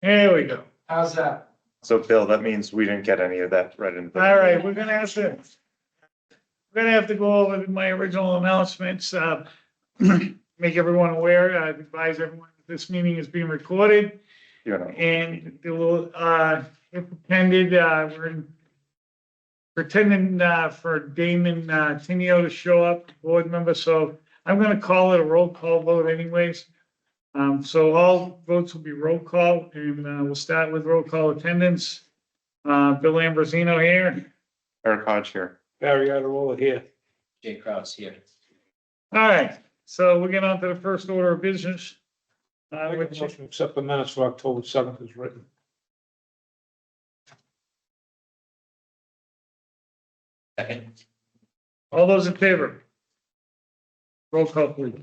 There we go. How's that? So Bill, that means we didn't get any of that right in. All right, we're gonna have to go over my original announcements, make everyone aware, advise everyone that this meeting is being recorded. You know, And it will, if attended, we're pretending, for Damon, Tenio to show up, board member, so I'm gonna call it a roll call vote anyways. So all votes will be roll call, and, we'll start with roll call attendance. Bill Ambrosino here. Eric Hodge here. Barry Aderola here. Jay Kraus here. All right, so we'll get on to the first order of business. Make a Which, motion to accept the minutes for October 7th as written. Second. all those in favor? Roll call, please.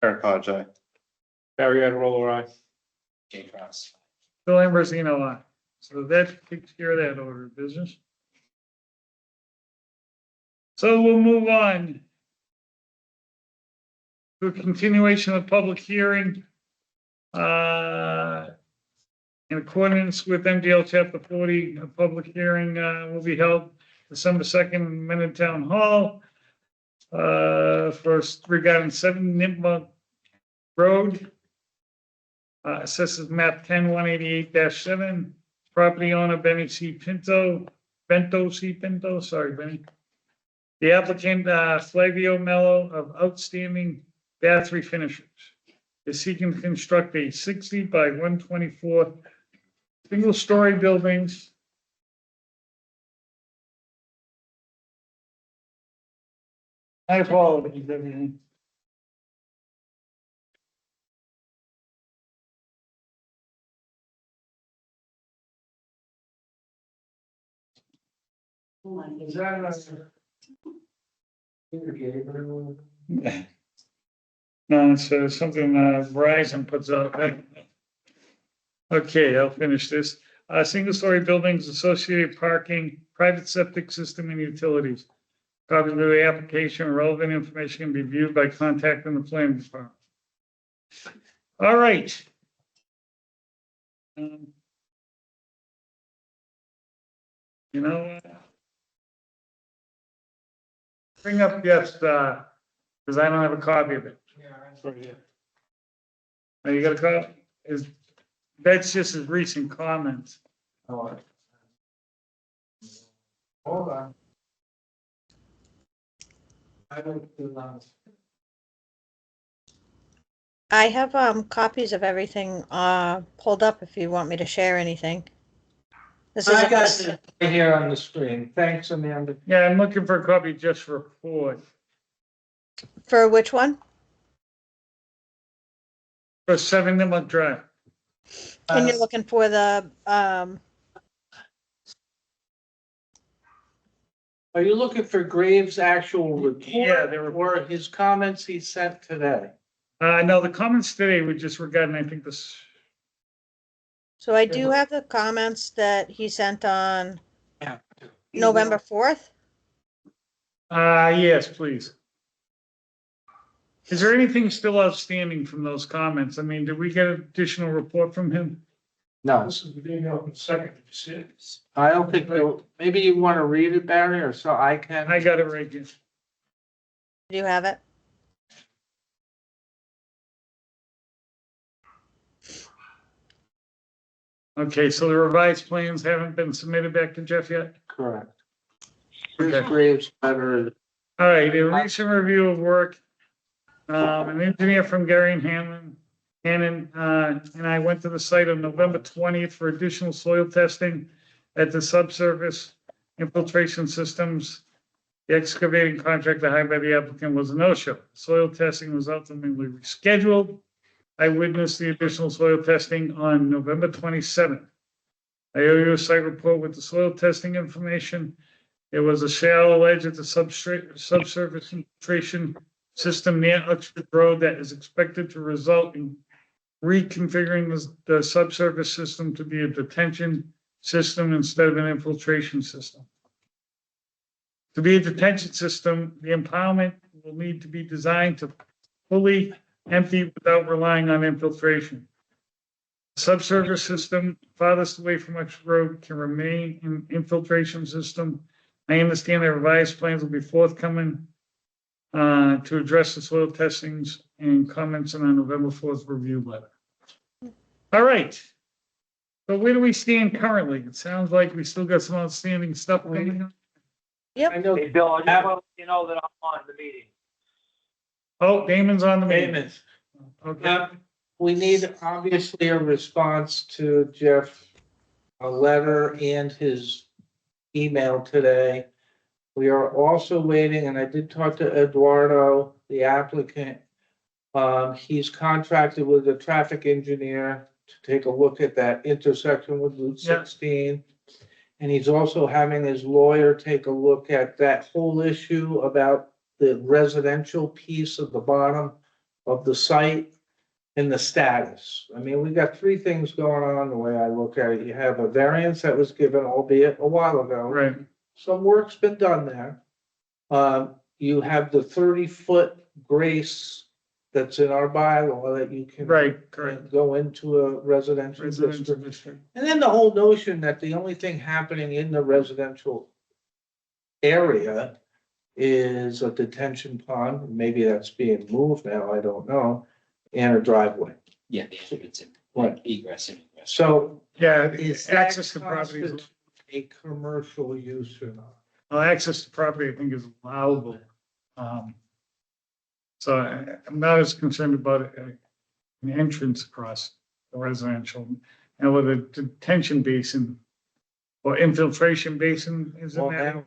Eric Hodge, aye. Barry Aderola, aye. Jay Kraus. Bill Ambrosino, aye. So that takes care of that order of business. So we'll move on to a continuation of public hearing. In accordance with MDL Chapter 40, a public hearing will be held December 2nd in Mendon Town Hall. First regarding 7 Nipmuc Road. Assesses map 10-188-7, property owner Benny C. Pinto, Bento C. Pinto, sorry, Benny. The applicant, Flavio Mello of Outstanding Battery Finishers is seeking to construct a 60 by 124 single-story buildings. I apologize, everything. Is that No, it's something Verizon puts out. Okay, I'll finish this. Single-story buildings, associated parking, private septic system and utilities. Copies of the application and relevant information can be viewed by contacting the planning department. All right. You know, bring up Jeff's, because I don't have a copy of it. Yeah, that's right here. Oh, you got a copy? That's just his recent comments. Hold on. I don't do that. I have copies of everything pulled up if you want me to share anything. This is I got it right here on the screen. Thanks, Amanda. Yeah, I'm looking for a copy just for Ford. for which one? For 7 Nipmuc Drive. And you're looking for the Are you looking for Graves' actual report? Yeah, they were- Or his comments he sent today? No, the comments today were just regarding, I think, this. so I do have the comments that he sent on Yeah. November 4th. Yes, please. Is there anything still outstanding from those comments? I mean, did we get an additional report from him? No, This is the video in second, did you see it? I don't think, maybe you want to read it, Barry, or so I can. I got it right here. Do you have it? Okay, so the revised plans haven't been submitted back to Jeff yet? Correct. Okay. Here's Graves' letter. All right, a recent review of work. An engineer from Gary and Hannon, and I went to the site on November 20th for additional soil testing at the subsurface infiltration systems. The excavating contractor hired by the applicant was a no-show. Soil testing was ultimately rescheduled. I witnessed the additional soil testing on November 27th. I owe you a site report with the soil testing information. It was a shallow ledge at the subsurface infiltration system near Uxbridge Road that is expected to result in reconfiguring the subsurface system to be a detention system instead of an infiltration system. To be a detention system, the impoundment will need to be designed to fully empty without relying on infiltration. Subsurface system farthest away from which road can remain in infiltration system. I understand that revised plans will be forthcoming to address the soil testings and comments in our November 4th review letter. All right. So where do we stand currently? It sounds like we still got some outstanding stuff coming up. I know. Hey, Bill, I just want to let you know that I'm on the meeting. Oh, Damon's on the meeting. Payments. Okay. We need obviously a response to Jeff, a letter and his email today. We are also waiting, and I did talk to Eduardo, the applicant. He's contracted with a traffic engineer to take a look at that intersection with Route Yeah. 16. And he's also having his lawyer take a look at that whole issue about the residential piece of the bottom of the site and the status. I mean, we got three things going on the way I look at it. You have a variance that was given, albeit a while ago. Right. Some work's been done there. You have the 30-foot grace that's in our bylaw that you can. Right, correct. Go into a residential Residential district. district. And then the whole notion that the only thing happening in the residential area is a detention pond, maybe that's being moved now, I don't know, and a driveway. Yeah, the entrance and Right. egress and egress. So Yeah, is that access to property is, constitute a commercial use or not? well, access to property, I think is allowable. So I'm not as concerned about an entrance across the residential. And with a detention basin or infiltration basin, is in Well, that? now-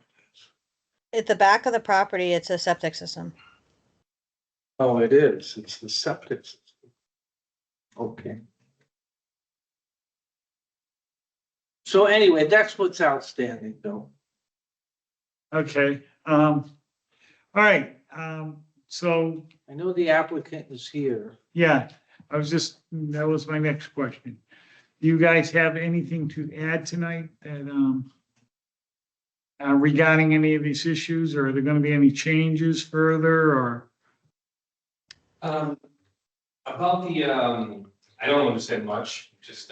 At the back of the property, it's a septic system. Oh, it is, it's the septic system. Okay. So anyway, that's what's outstanding, Bill. Okay, all right, so, I know the applicant is here. yeah, that was my next question. Do you guys have anything to add tonight that, regarding any of these issues, or are there gonna be any changes further, or? About the, I don't understand much, just,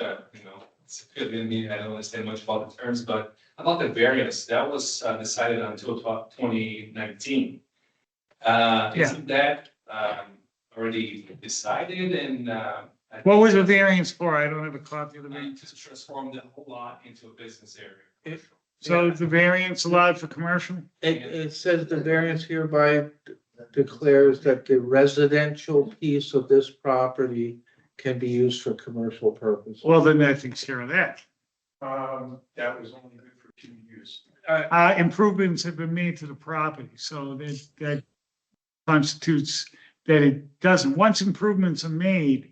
it's good in me, I don't understand much about the terms, but about the variance, that was decided until 2019. Isn't that, already decided and, What was the variance for? I don't have a copy of the variance. to transform the whole lot into a business area? So the variance allowed for commercial? It says the variance hereby declares that the residential piece of this property can be used for commercial purposes. Well, then that takes care of that. That was only good for 2 years. Improvements have been made to the property, so that constitutes that it doesn't. Once improvements are made,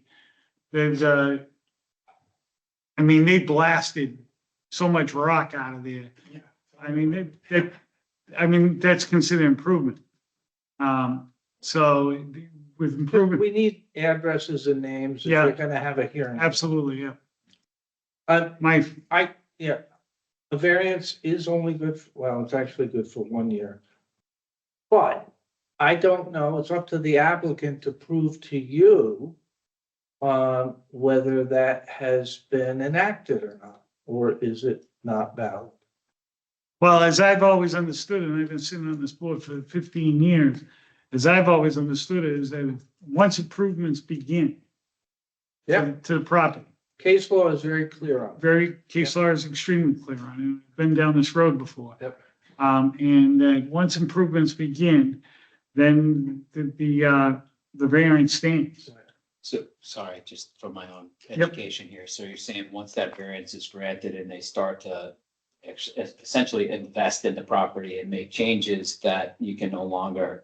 there's I mean, they blasted so much rock out of there. I mean, that's considered improvement. So with improvement, We need addresses and names if Yeah. you're gonna have a hearing. absolutely, yeah. Uh, My, yeah, a variance is only good, well, it's actually good for 1 year. But I don't know, it's up to the applicant to prove to you whether that has been enacted or not, or is it not valid? well, as I've always understood, and I've been sitting on this board for 15 years, as I've always understood it, is that once improvements begin Yeah, to the property, case law is very clear on it. case law is extremely clear on it. I've been down this road before. Yep. And that once improvements begin, then the variance stands. So, sorry, just for my own Yep. education here. So you're saying once that variance is granted and they start to essentially invest in the property and make changes, that you can no longer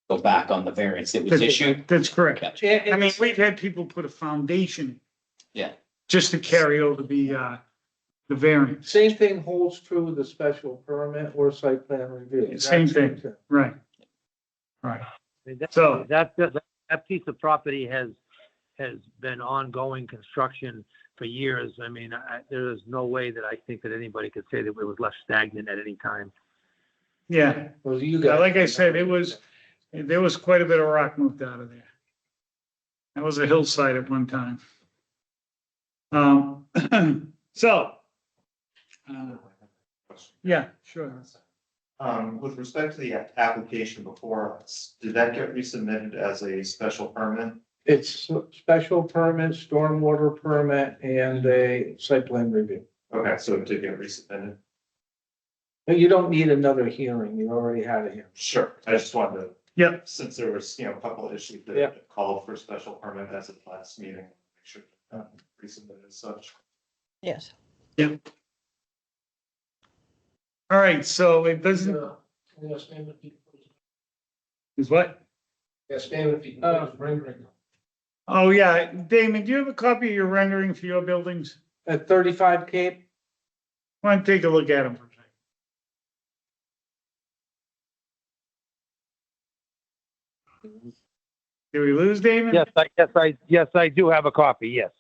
go back on the variance that was issued? That's correct. Gotcha. I mean, we've had people put a foundation Yeah, just to carry over the variance. Same thing holds true with the special permit or site plan review. Same thing. Right. Right. I mean, So- that piece of property has been ongoing construction for years. I mean, there is no way that I think that anybody could say that it was left stagnant at any time. Yeah. Well, you Yeah, got. like I said, there was quite a bit of rock moved out of there. That was a hillside at one time. So, yeah, sure. With respect to the application before us, did that get resubmitted as a special permit? It's special permit, stormwater permit, and a site plan review. Okay, so it did get resubmitted. But you don't need another hearing, you already had a hearing. Sure, I just wanted to, Yep, since there was, a couple of issues Yeah. that called for special permit as of last meeting, make sure resubmitted as such. Yes. all right, so it doesn't, is what? Oh, yeah, Damon, do you have a copy of your rendering for your buildings? At 35 Cape, Why don't you take a look at them for a second? Did we lose Damon? Yes, I do have a copy, yes.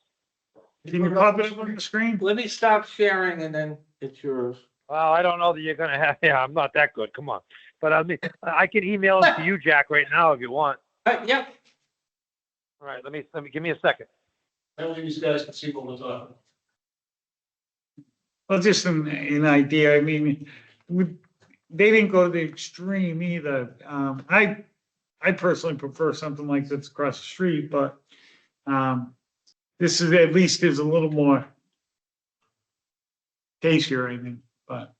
Can you pop it up on the screen? let me stop sharing and then it's yours. Well, I don't know that you're gonna have, yeah, I'm not that good, come on. But I mean, I can email it to you, Jack, right now if you want. Yep. All right, let me, give me a second. These guys can see what we're talking. Well, just an idea, I mean, they didn't go to the extreme either. I personally prefer something like this across the street, but, this is, at least is a little more tastier, I think, but.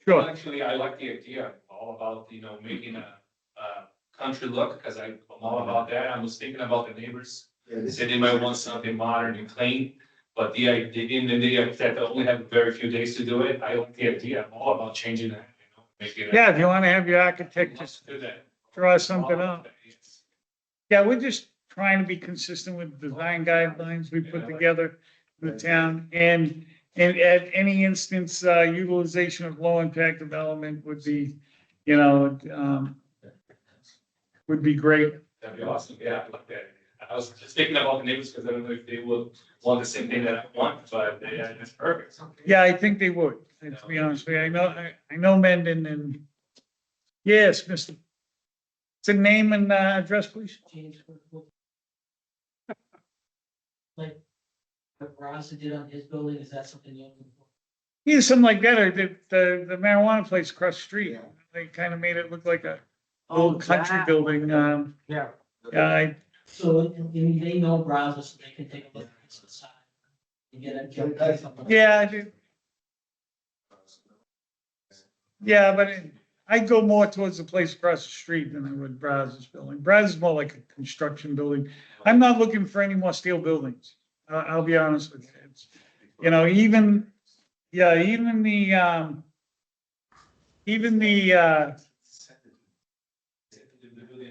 Sure. Actually, I like the idea, all about, making a country look, because I'm all about that. I was thinking about the neighbors. They said they might want something modern and clean, but the idea, in the day that they only have very few days to do it, I like the idea. I'm all about changing that, making it. Yeah, if you want to have your architect just Do that. draw something up. Yeah, we're just trying to be consistent with the design guidelines we put together in the town. And at any instance, utilization of low impact development would be, would be great. That'd be awesome. Yeah, I like that. I was just thinking about the neighbors because I don't know if they would want the same thing that I want, but yeah, it's perfect. Yeah, I think they would, to be honest with you. I know Mendon and, yes, Mr. It's a name and address, please. Like what Raza did on his building, is that something you're looking for? Yeah, something like that, or the marijuana place across the street. They kind of made it look like a old country that building. Yeah. Yeah, So, they know Raza, so they can take a look at the side. And get something. yeah, I do. Yeah, but I'd go more towards the place across the street than I would Brazos building. Brazos is more like a construction building. I'm not looking for any more steel buildings. I'll be honest with you. It's, even the,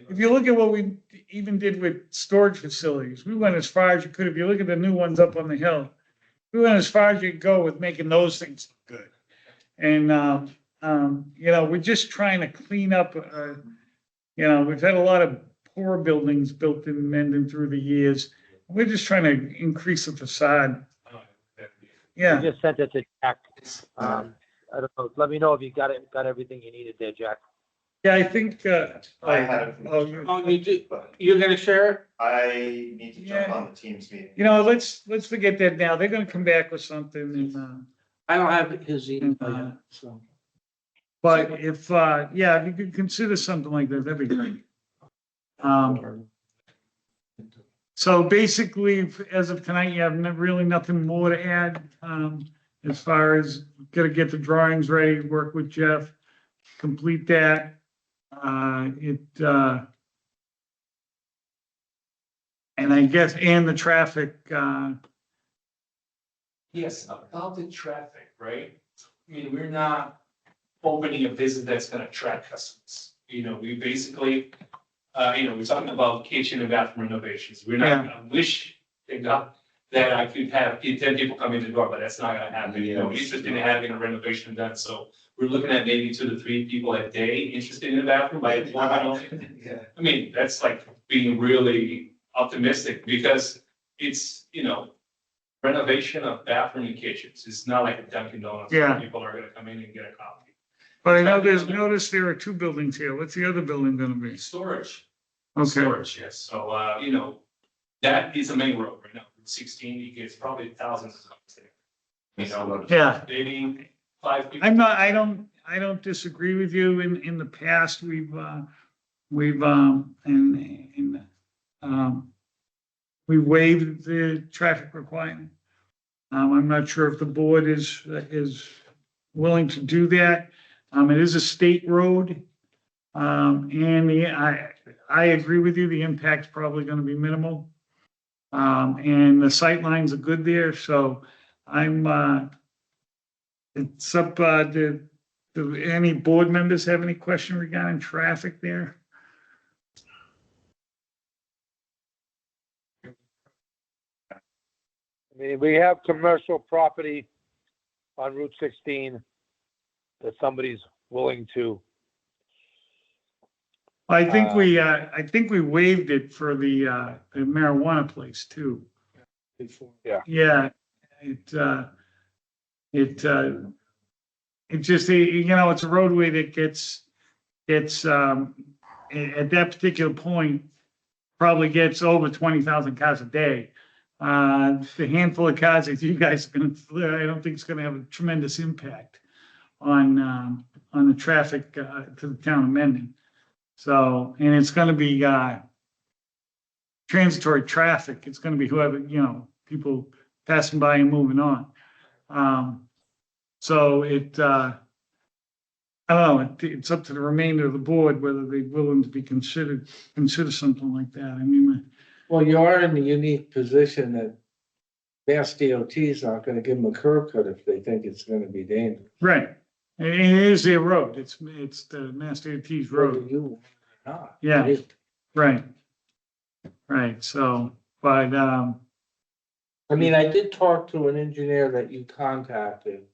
if you look at what we even did with storage facilities, we went as far as you could. If you look at the new ones up on the hill, we went as far as you could go with making those things look good. And, we're just trying to clean up, we've had a lot of poor buildings built in Mendon through the years. We're just trying to increase the facade. I Yeah, just sent it to Jack. I don't know, let me know if you got everything you needed there, Jack. yeah, I think, I had it. oh, you- Oh, you're gonna share it? I need to jump Yeah. on the Teams meeting. let's forget that now. They're gonna come back with something and, I don't have his email Uh, yet, so. but if you could consider something like that, that'd be great. So basically, as of tonight, you have really nothing more to add, as far as gotta get the drawings ready, work with Jeff, complete that. And I guess, and the traffic, Yes, about the traffic, right? I mean, we're not opening a business that's gonna attract customers. We basically, we're talking about kitchen and bathroom renovations. We're not, I wish, thank God, that I could have 10 people come in the door, but that's not gonna happen. We're interested in having a renovation done, so we're looking at maybe 2 to 3 people a day interested in a bathroom by one only. Yeah. I mean, that's like being really optimistic because it's, you know, renovation of bathroom and kitchens. It's not like a Dunkin' Donuts. Where Yeah. people are gonna come in and get a coffee. But I know notice there are 2 buildings here. What's the other building gonna be? Storage. Okay, Storage, yes. So, you know, that is a main road right now. Route 16, you get probably thousands of cars there. You know, yeah. maybe 5 people. I don't disagree with you. In the past, we've we waived the traffic requirement. I'm not sure if the board is willing to do that. It is a state road. I agree with you, the impact's probably gonna be minimal. And the sight lines are good there, so it's up, do any board members have any question regarding traffic there? I mean, we have commercial property on Route 16 that somebody's willing to. I think we waived it for the marijuana place too. Yeah. Yeah, it just, you know, it's a roadway that gets, at that particular point, probably gets over 20,000 cars a day. The handful of cars that you guys are gonna, I don't think it's gonna have a tremendous impact on the traffic, to the town of Mendon. So, and it's gonna be, transitory traffic. It's gonna be whoever, you know, people passing by and moving on. So I don't know, it's up to the remainder of the board whether they're willing to be consider something like that. I mean, Well, you are in the unique position that Mass DOT's not gonna give them a curb cut if they think it's gonna be dangerous. right. And it is their road. It's the Mass DOT's Whether road. you or not. Yeah. It is. Right. Right. So, but, I mean, I did talk to an engineer that you contacted.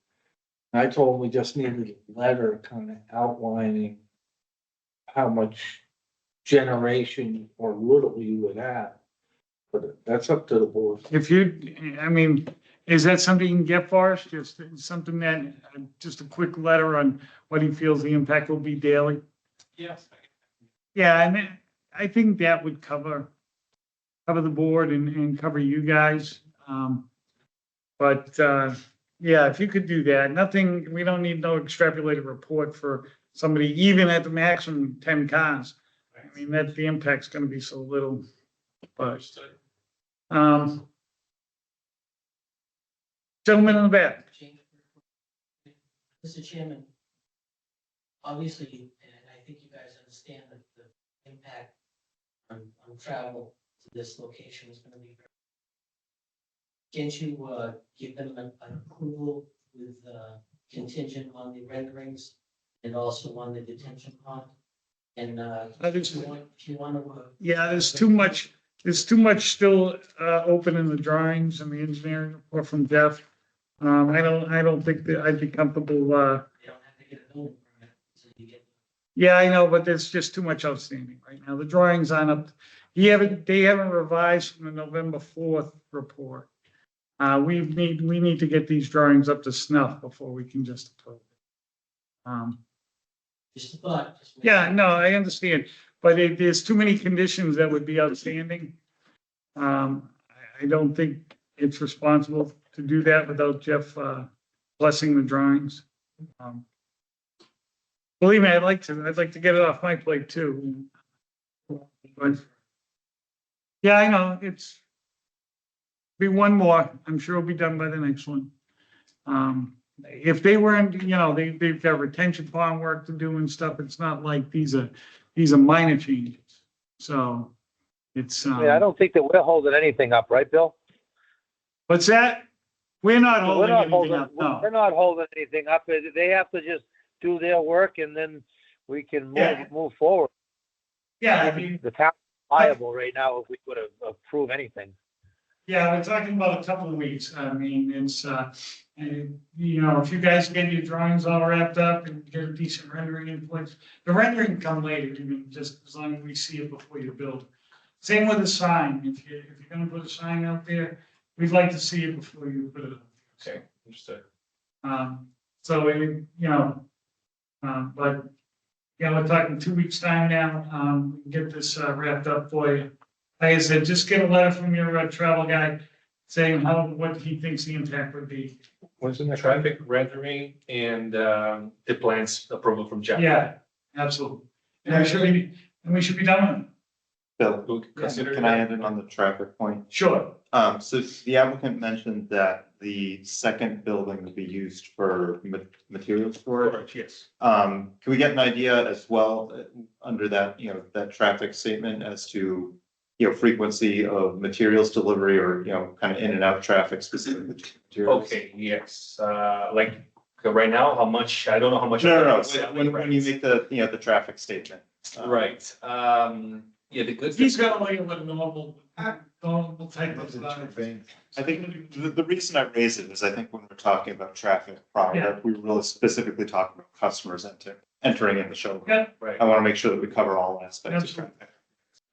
I told him we just needed a letter kind of outlining how much generation or little you would have. But that's up to the board. if you, I mean, is that something you can get for us? Just something that, just a quick letter on what he feels the impact will be daily? Yes. Yeah, and I think that would cover the board and cover you guys. But yeah, if you could do that, nothing, we don't need no extrapolated report for somebody, even at the maximum 10 cars. I mean, that the impact's gonna be so little, but, gentleman in the back. Mr. Chairman, obviously, and I think you guys understand that the impact on travel to this location is gonna be very. Can't you, give them an approval with, contingent on the renderings and also on the detention pond? And, if you want to. Yeah, there's too much still open in the drawings and the engineering report from Jeff. I don't think that I'd be comfortable. You don't have to get a building permit, so you get. Yeah, I know, but there's just too much outstanding right now. The drawings aren't up. They haven't revised from the November 4th report. We need to get these drawings up to snuff before we can just approve. Just a thought. Yeah, no, I understand, but there's too many conditions that would be outstanding. I don't think it's responsible to do that without Jeff blessing the drawings. Believe me, I'd like to get it off my plate too. But yeah, I know, it's be one more. I'm sure it'll be done by the next one. If they weren't, you know, they've got retention pond work to do and stuff. It's not like these are minor changes. So it's. Yeah, I don't think that we're holding anything up, right, Bill? What's that? We're not holding anything up. We're No. not holding anything up. They have to just do their work and then we can move forward. Yeah, I mean, The town is liable right now if we would approve anything. Yeah, we're talking about a couple of weeks. I mean, it's, and, you know, if you guys get your drawings all wrapped up and get a decent rendering in place, the rendering can come later, I mean, just as long as we see it before you build. Same with the sign. If you're gonna put a sign out there, we'd like to see it before you put it up. Okay, understood. So, you know, but, yeah, we're talking 2 weeks' time now. We can get this wrapped up for you. Like I said, just get a letter from your travel guy saying what he thinks the impact would be. What's in the traffic rendering and the plans approval from Jeff? Yeah, absolutely. And we should be done with it. Bill, We'll consider can I that. add in on the traffic point? Sure. So the applicant mentioned that the second building will be used for material storage. Correct, yes. Can we get an idea as well, under that, you know, that traffic statement as to, you know, frequency of materials delivery or, you know, kind of in and out traffic specifically to materials? Okay, yes, like, right now, how much, I don't know how much. No. When you make the, you know, the traffic statement. Right, yeah, the good. He's got to lay with normal type of stuff. I think the reason I raise it is I think when we're talking about traffic product, we were really specifically talking about customers entering in the showroom. Yeah. Right. I want to make sure that we cover all aspects of Absolutely. traffic.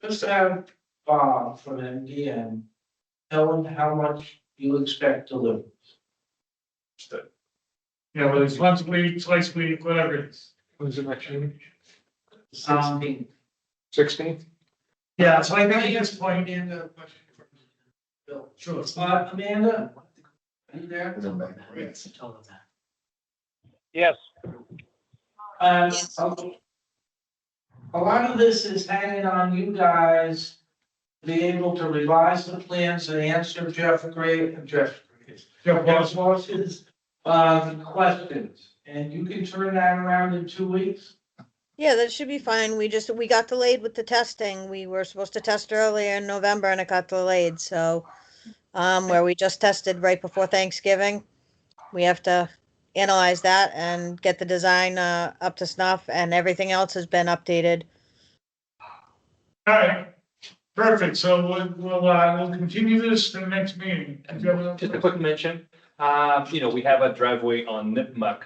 Just have Bob from MDM, tell him how much you expect delivered. Yeah, whether it's once a week, twice a week, whatever it is. When's the next meeting? 16. 16th? Yeah, so I think at this point, Amanda, a question from Bill. sure. Amanda, are you there? Tell them that. Yes. Yes. A lot of this is hanging on you guys to be able to revise the plans and answer Jeff Boss's questions. And you can turn that around in 2 weeks? Yeah, that should be fine. We got delayed with the testing. We were supposed to test earlier in November and it got delayed, so where we just tested right before Thanksgiving. We have to analyze that and get the design up to snuff, and everything else has been updated. All right, perfect. So we'll continue this to the next meeting. Just a quick mention, you know, we have a driveway on Nipmuc.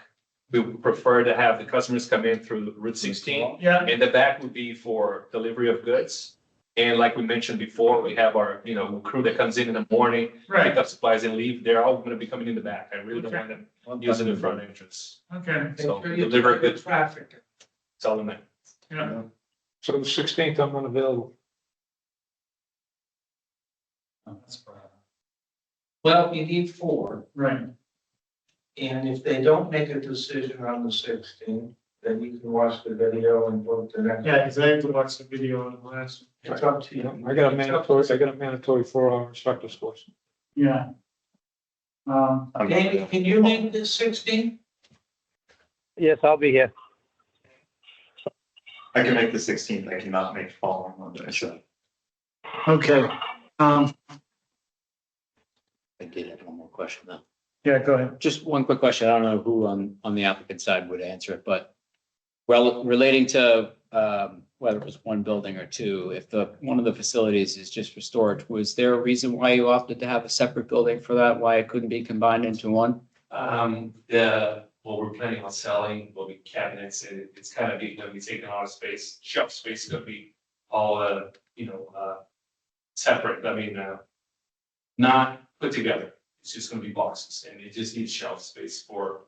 We would prefer to have the customers come in through Route 16. Yeah, In the back would be for delivery of goods. And like we mentioned before, we have our, you know, crew that comes in the morning, right, pick up supplies and leave. They're all gonna be coming in the back. I really don't want them using the front entrance. okay, So Make sure you deliver check the good, traffic. it's all in there. yeah. So the 16th, I'm unavailable. Well, you need 4. Right, And if they don't make a decision on the 16th, then you can watch the video and vote the next. yeah, because I have to watch the video on the last, It's up to you. I got a mandatory 4-hour instructor's course. yeah. Amy, can you make this 16? Yes, I'll be here. I can make the 16th, I cannot make the following Monday, so. Okay, I did have one more question though. yeah, go ahead. Just one quick question. I don't know who on the applicant side would answer it, but well, relating to whether it was one building or two, if one of the facilities is just for storage, was there a reason why you opted to have a separate building for that? Why it couldn't be combined into one? What we're planning on selling will be cabinets and it's kind of gonna be taking a lot of space. Shelf space is gonna be all, separate. I mean, not put together. It's just gonna be boxes and it just needs shelf space for,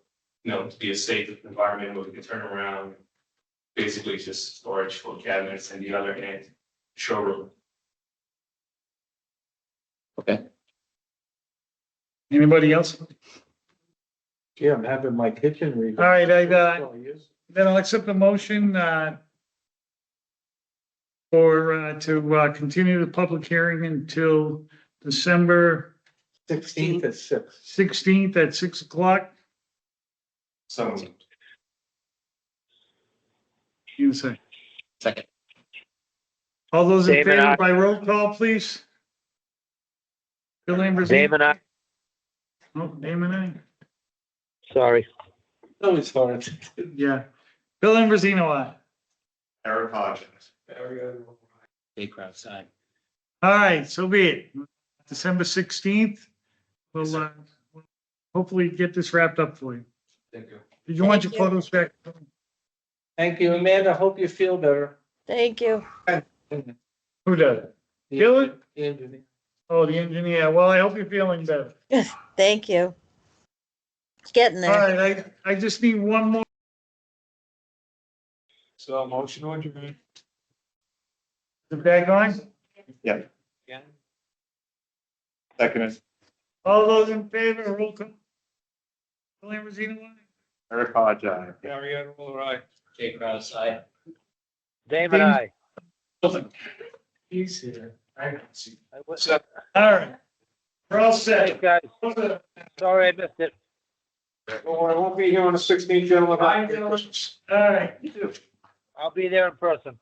to be a safe environment where we can turn around. Basically it's just storage for cabinets and the other end, showroom. Okay. Anybody else? Yeah, I'm having my kitchen redone. All right, then I'll accept the motion to continue the public hearing until December 16th at 6. 16th at 6 o'clock. So You say. Second. All those in Damon, favor aye. by roll call, please. Bill Ambrosino. Damon, I, Oh, Damon, aye. sorry. Always hard. Yeah. Bill Ambrosino, aye. Eric Hodgins. Jay Kraus, aye. All right, so be it. December 16th. We'll hopefully get this wrapped up for you. Thank you. Did you want your Thank you. photos back? Thank you, Amanda. Hope you feel better. Thank you. Who does? Feel it? The engineer. Oh, the engineer. Well, I hope you're feeling better. Thank you. It's getting All there. right, I just need one more. So motion to adjourn. Is it back on? Yeah. Again? Second, All those in favor, roll call. Lamborghini, aye. Eric Hodge, aye. Gary, all right. Jake Kraus, aye. Damon, I. He's here. I can see. What's up? All right. We're all Hey, set. guys. Sorry I missed it. Oh, I won't be here on the 16th, gentlemen. All right. I'll be there in person.